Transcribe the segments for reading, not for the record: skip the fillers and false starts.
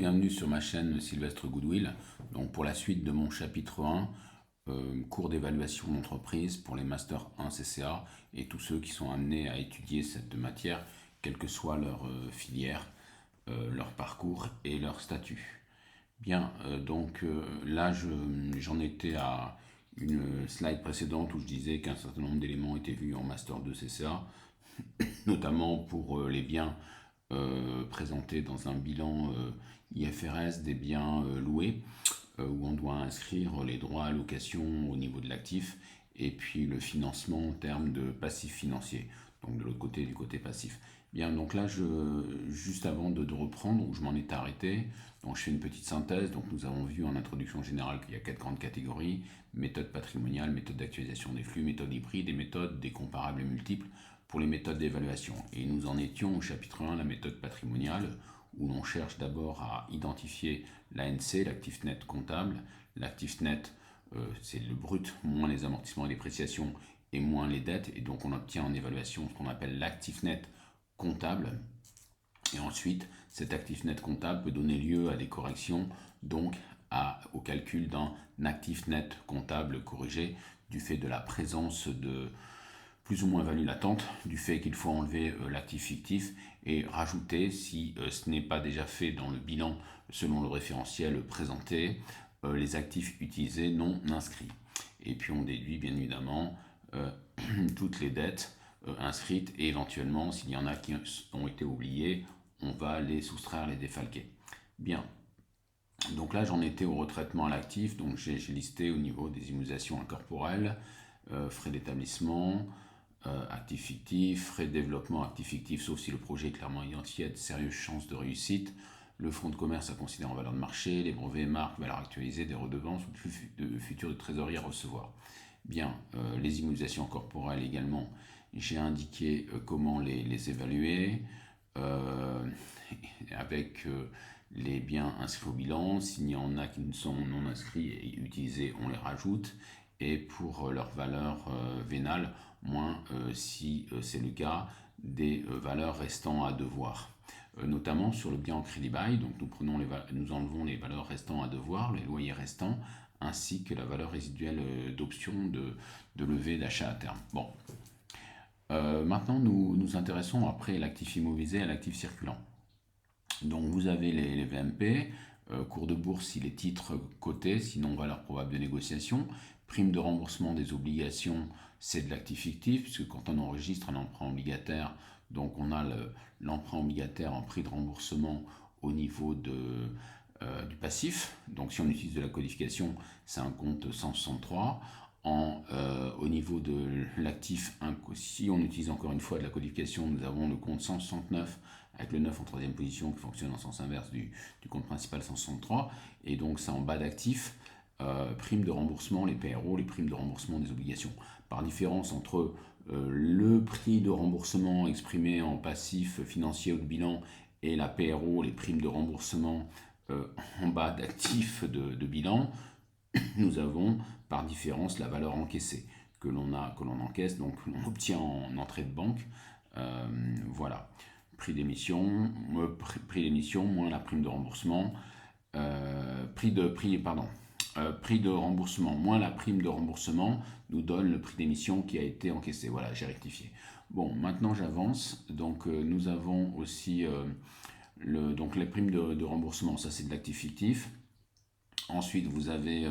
Bienvenue sur ma chaîne Sylvestre Goodwill. Donc pour la suite de mon chapitre 1, cours d'évaluation d'entreprise pour les Master 1 CCA et tous ceux qui sont amenés à étudier cette matière, quelle que soit leur filière, leur parcours et leur statut. Bien, là j'en étais à une slide précédente où je disais qu'un certain nombre d'éléments étaient vus en Master 2 CCA, notamment pour les biens présentés dans un bilan IFRS des biens loués, où on doit inscrire les droits à location au niveau de l'actif et puis le financement en termes de passif financier, donc de l'autre côté, du côté passif. Bien, donc là, juste avant de reprendre, où je m'en étais arrêté, donc je fais une petite synthèse. Donc nous avons vu en introduction générale qu'il y a 4 grandes catégories: méthode patrimoniale, méthode d'actualisation des flux, méthode hybride et méthode des comparables et multiples pour les méthodes d'évaluation. Et nous en étions au chapitre 1, la méthode patrimoniale, où l'on cherche d'abord à identifier l'ANC, l'actif net comptable. L'actif net, c'est le brut moins les amortissements et dépréciations et moins les dettes, et donc on obtient en évaluation ce qu'on appelle l'actif net comptable. Et ensuite, cet actif net comptable peut donner lieu à des corrections, donc au calcul d'un actif net comptable corrigé du fait de la présence de plus ou moins value latente, du fait qu'il faut enlever l'actif fictif et rajouter, si ce n'est pas déjà fait dans le bilan selon le référentiel présenté, les actifs utilisés non inscrits. Et puis on déduit bien évidemment toutes les dettes inscrites, et éventuellement, s'il y en a qui ont été oubliées, on va les soustraire, les défalquer. Bien. Donc là, j'en étais au retraitement à l'actif. Donc j'ai listé au niveau des immunisations incorporelles, frais d'établissement, actifs fictifs, frais de développement, actifs fictifs, sauf si le projet est clairement identifié à de sérieuses chances de réussite, le fonds de commerce à considérer en valeur de marché, les brevets, marques, valeur actualisée, des redevances ou de futures de trésorerie à recevoir. Bien, les immunisations corporelles également, j'ai indiqué comment les évaluer, euh, avec les biens inscrits au bilan. S'il y en a qui ne sont non inscrits et utilisés, on les rajoute. Et pour leur valeur vénale, moins si c'est le cas, des valeurs restant à devoir. Notamment sur le bien en crédit bail, donc nous enlevons les valeurs restant à devoir, les loyers restants, ainsi que la valeur résiduelle d'option de levée d'achat à terme. Bon. Maintenant, nous nous intéressons après l'actif immobilisé à l'actif circulant. Donc vous avez les VMP, cours de bourse si les titres cotés, sinon valeur probable de négociation, prime de remboursement des obligations, c'est de l'actif fictif, puisque quand on enregistre un emprunt obligataire, donc on a l'emprunt obligataire en prix de remboursement au niveau du passif. Donc si on utilise de la codification, c'est un compte 163. Au niveau de l'actif, si on utilise encore une fois de la codification, nous avons le compte 169 avec le 9 en troisième position qui fonctionne en sens inverse du compte principal 163, et donc c'est en bas d'actifs, primes de remboursement, les PRO, les primes de remboursement des obligations. Par différence entre le prix de remboursement exprimé en passif financier ou de bilan et la PRO, les primes de remboursement en bas d'actifs de bilan, nous avons par différence la valeur encaissée que l'on encaisse, donc l'on obtient en entrée de banque. Voilà. Prix d'émission moins la prime de remboursement, prix de remboursement moins la prime de remboursement nous donne le prix d'émission qui a été encaissé. Voilà, j'ai rectifié. Bon, maintenant j'avance. Donc nous avons aussi donc les primes de remboursement, ça c'est de l'actif fictif. Ensuite, vous avez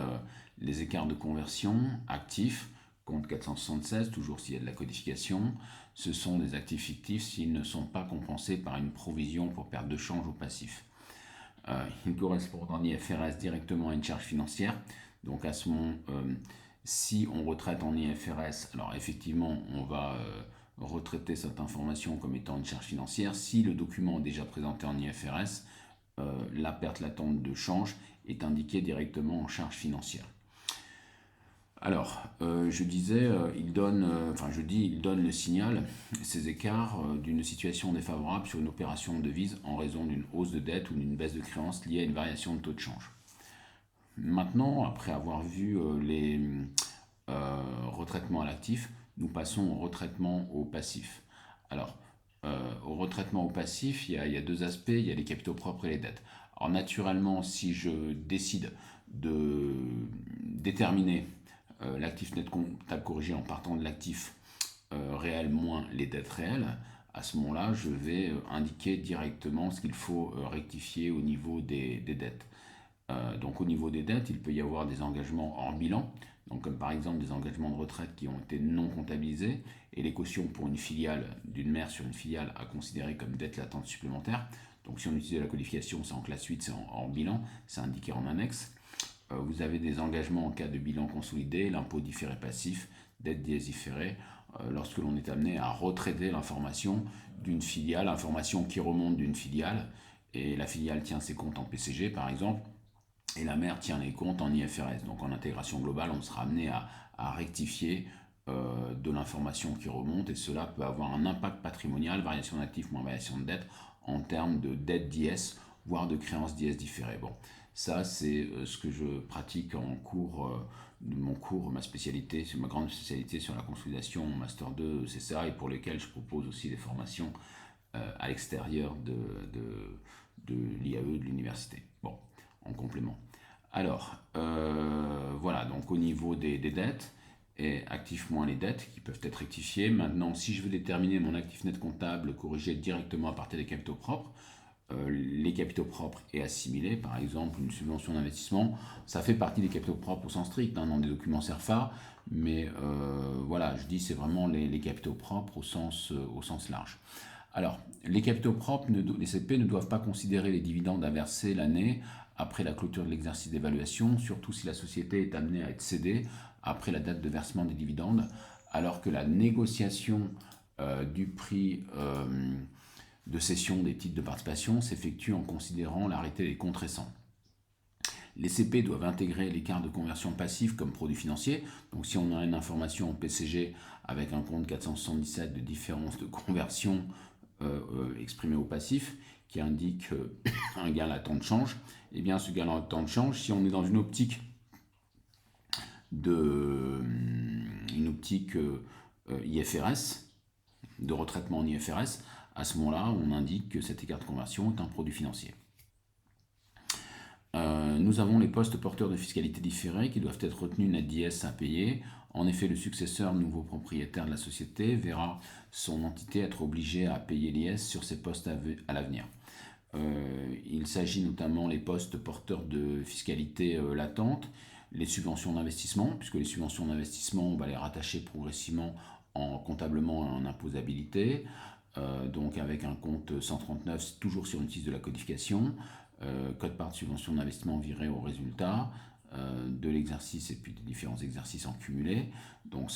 les écarts de conversion actifs, compte 476, toujours s'il y a de la codification. Ce sont des actifs fictifs s'ils ne sont pas compensés par une provision pour perte de change au passif. Ils correspondent en IFRS directement à une charge financière. Donc à ce moment, si on retraite en IFRS, alors effectivement, on va retraiter cette information comme étant une charge financière. Si le document est déjà présenté en IFRS, la perte latente de change est indiquée directement en charge financière. Alors, je disais, il donne le signal, ces écarts d'une situation défavorable sur une opération de devise en raison d'une hausse de dette ou d'une baisse de créance liée à une variation de taux de change. Maintenant, après avoir vu les retraitements à l'actif, nous passons au retraitement au passif. Alors, au retraitement au passif, il y a deux aspects, il y a les capitaux propres et les dettes. Alors naturellement, si je décide de déterminer l'actif net comptable corrigé en partant de l'actif réel moins les dettes réelles, à ce moment-là, je vais indiquer directement ce qu'il faut rectifier au niveau des dettes. Donc au niveau des dettes, il peut y avoir des engagements hors bilan, donc comme par exemple des engagements de retraite qui ont été non comptabilisés, et les cautions pour une filiale d'une mère sur une filiale à considérer comme dette latente supplémentaire. Donc si on utilise la codification, c'est en classe 8, c'est en bilan, c'est indiqué en annexe. Vous avez des engagements en cas de bilan consolidé, l'impôt différé passif, dette dièse différée, lorsque l'on est amené à retraiter l'information d'une filiale, information qui remonte d'une filiale, et la filiale tient ses comptes en PCG par exemple, et la mère tient les comptes en IFRS. Donc en intégration globale, on sera amené à rectifier de l'information qui remonte, et cela peut avoir un impact patrimonial, variation d'actifs moins variation de dette, en termes de dette d'IS, voire de créance d'IS différée. Bon, ça c'est ce que je pratique en cours, mon cours, ma spécialité, c'est ma grande spécialité sur la consolidation Master 2 CCA, et pour lesquels je propose aussi des formations à l'extérieur de l'IAE, de l'université. Bon, en complément. Alors, voilà, donc au niveau des dettes, et actifs moins les dettes qui peuvent être rectifiées. Maintenant, si je veux déterminer mon actif net comptable corrigé directement à partir des capitaux propres, les capitaux propres et assimilés, par exemple une subvention d'investissement, ça fait partie des capitaux propres au sens strict, hein, dans des documents CERFA, mais voilà, je dis c'est vraiment les capitaux propres au sens large. Alors, les capitaux propres, les CP ne doivent pas considérer les dividendes à verser l'année après la clôture de l'exercice d'évaluation, surtout si la société est amenée à être cédée après la date de versement des dividendes, alors que la négociation du prix de cession des titres de participation s'effectue en considérant l'arrêté des comptes récents. Les CP doivent intégrer l'écart de conversion passif comme produit financier. Donc si on a une information en PCG avec un compte 477 de différence de conversion exprimé au passif qui indique un gain latent de change, et bien ce gain latent de change, si on est dans une optique IFRS, de retraitement en IFRS, à ce moment-là, on indique que cet écart de conversion est un produit financier. Nous avons les postes porteurs de fiscalité différée qui doivent être retenus net d'IS à payer. En effet, le successeur nouveau propriétaire de la société verra son entité être obligée à payer l'IS sur ses postes à l'avenir. Il s'agit notamment des postes porteurs de fiscalité latente, les subventions d'investissement, puisque les subventions d'investissement, on va les rattacher progressivement comptablement en imposabilité, donc avec un compte 139, toujours sur une tige de la codification, code-part de subvention d'investissement viré au résultat de l'exercice et puis des différents exercices en cumulé. Donc